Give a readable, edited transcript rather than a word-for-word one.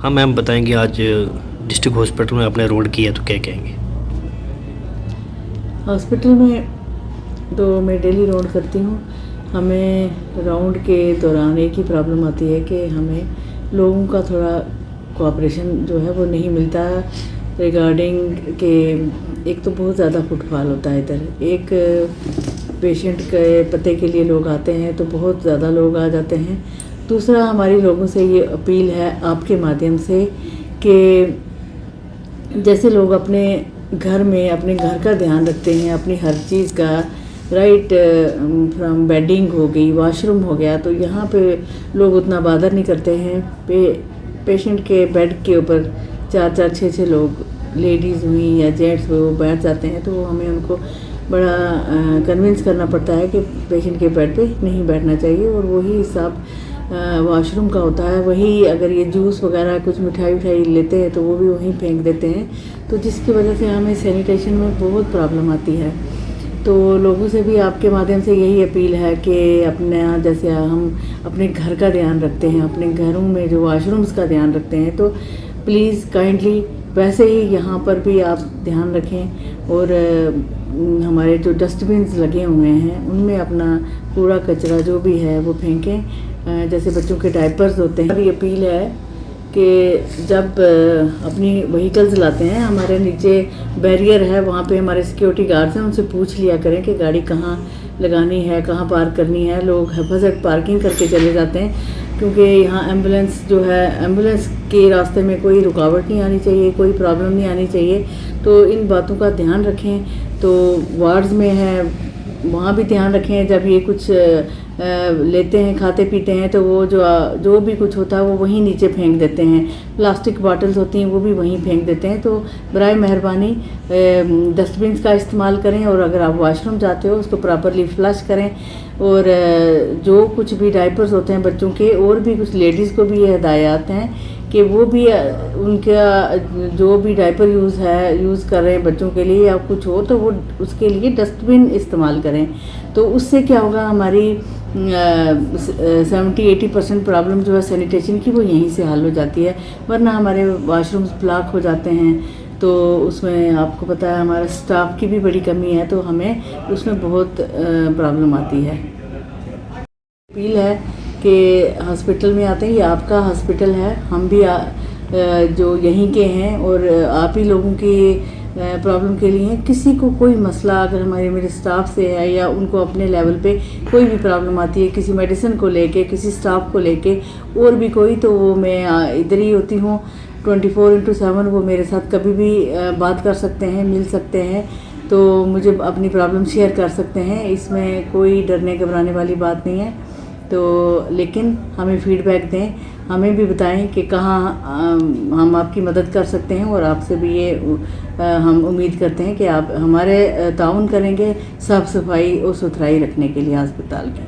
ہاں میم بتائیں گے آج ڈسٹرکٹ ہاسپٹل میں آپ نے روڈ کیا تو کیا کہیں گے؟ ہاسپٹل میں تو میں ڈیلی راؤنڈ کرتی ہوں. ہمیں راؤنڈ کے دوران ایک ہی پرابلم آتی ہے کہ ہمیں لوگوں کا تھوڑا کوآپریشن جو ہے وہ نہیں ملتا ریگارڈنگ کہ ایک تو بہت زیادہ فٹ فال ہوتا ہے ادھر. ایک پیشنٹ کے پتے کے لیے لوگ آتے ہیں تو بہت زیادہ لوگ آ جاتے ہیں. دوسرا ہماری لوگوں سے یہ اپیل ہے آپ کے مادھیم سے کہ جیسے لوگ اپنے گھر میں اپنے گھر کا دھیان رکھتے ہیں، اپنی ہر چیز کا رائٹ فرام بیڈنگ ہو گئی، واش روم ہو گیا، تو یہاں پہ لوگ اتنا بادر نہیں کرتے ہیں. پیشنٹ کے بیڈ کے اوپر 4 6 لوگ لیڈیز ہوئیں یا جینٹس ہوئے وہ بیٹھ جاتے ہیں، تو ہمیں ان کو بڑا کنونس کرنا پڑتا ہے کہ پیشنٹ کے بیڈ پہ نہیں بیٹھنا چاہیے. اور وہی حساب واش روم کا ہوتا ہے. وہی اگر یہ جوس وغیرہ کچھ مٹھائی لیتے ہیں تو وہ بھی وہیں پھینک دیتے ہیں، تو جس کی وجہ سے ہمیں سینیٹیشن میں بہت پرابلم آتی ہے. تو لوگوں سے بھی آپ کے مادھیم سے یہی اپیل ہے کہ اپنا جیسے ہم اپنے گھر کا دھیان رکھتے ہیں، اپنے گھروں میں جو واش رومز کا دھیان رکھتے ہیں، تو پلیز کائنڈلی ویسے ہی یہاں پر بھی آپ دھیان رکھیں. اور ہمارے جو ڈسٹ بنز لگے ہوئے ہیں ان میں اپنا کوڑا کچرا جو بھی ہے وہ پھینکیں. جیسے بچوں کے ڈائپرز ہوتے ہیں. یہ اپیل ہے کہ جب اپنی وہیکلز لاتے ہیں، ہمارے نیچے بیریئر ہے، وہاں پہ ہمارے سیکیورٹی گارڈز ہیں، ان سے پوچھ لیا کریں کہ گاڑی کہاں لگانی ہے، کہاں پارک کرنی ہے. لوگ حفاظت پارکنگ کر کے چلے جاتے ہیں کیونکہ یہاں ایمبولینس جو ہے، ایمبولینس کے راستے میں کوئی رکاوٹ نہیں آنی چاہیے، کوئی پرابلم نہیں آنی چاہیے. تو ان باتوں کا دھیان رکھیں. تو وارڈز میں ہے وہاں بھی دھیان رکھیں. جب یہ کچھ لیتے ہیں کھاتے پیتے ہیں تو وہ جو بھی کچھ ہوتا ہے وہ وہیں نیچے پھینک دیتے ہیں. پلاسٹک باٹلز ہوتی ہیں وہ بھی وہیں پھینک دیتے ہیں. تو برائے مہربانی ڈسٹ بنس کا استعمال کریں. اور اگر آپ واش روم جاتے ہو اس کو پراپرلی فلش کریں. اور جو کچھ بھی ڈائپرز ہوتے ہیں بچوں کے، اور بھی کچھ لیڈیز کو بھی یہ ہدایات ہیں کہ وہ بھی ان کا جو بھی ڈائپر یوز کر رہے ہیں بچوں کے لیے یا کچھ ہو تو وہ اس کے لیے ڈسٹ بن استعمال کریں. تو اس سے کیا ہوگا، ہماری 70-80% پرابلم جو ہے سینیٹیشن کی وہ یہیں سے حل ہو جاتی ہے. ورنہ ہمارے واش رومز بلاک ہو جاتے ہیں تو اس میں آپ کو پتہ ہے ہمارا سٹاف کی بھی بڑی کمی ہے، تو ہمیں اس میں بہت پرابلم آتی ہے. اپیل ہے کہ ہاسپٹل میں آتے ہیں، یہ آپ کا ہاسپٹل ہے، ہم بھی جو یہیں کے ہیں اور آپ ہی لوگوں کی پرابلم کے لیے ہیں. کسی کو کوئی مسئلہ اگر میرے سٹاف سے ہے یا ان کو اپنے لیول پہ کوئی بھی پرابلم آتی ہے کسی میڈیسن کو لے کے، کسی سٹاف کو لے کے، اور بھی کوئی، تو وہ میں ادھر ہی ہوتی ہوں 24/7. وہ میرے ساتھ کبھی بھی بات کر سکتے ہیں، مل سکتے ہیں، تو مجھے اپنی پرابلم شیئر کر سکتے ہیں. اس میں کوئی ڈرنے گھبرانے والی بات نہیں ہے. تو لیکن ہمیں فیڈ بیک دیں، ہمیں بھی بتائیں کہ کہاں ہم آپ کی مدد کر سکتے ہیں. اور آپ سے بھی یہ ہم امید کرتے ہیں کہ آپ ہمارے تعاون کریں گے صاف صفائی اور ستھرائی رکھنے کے لیے ہسپتال کی.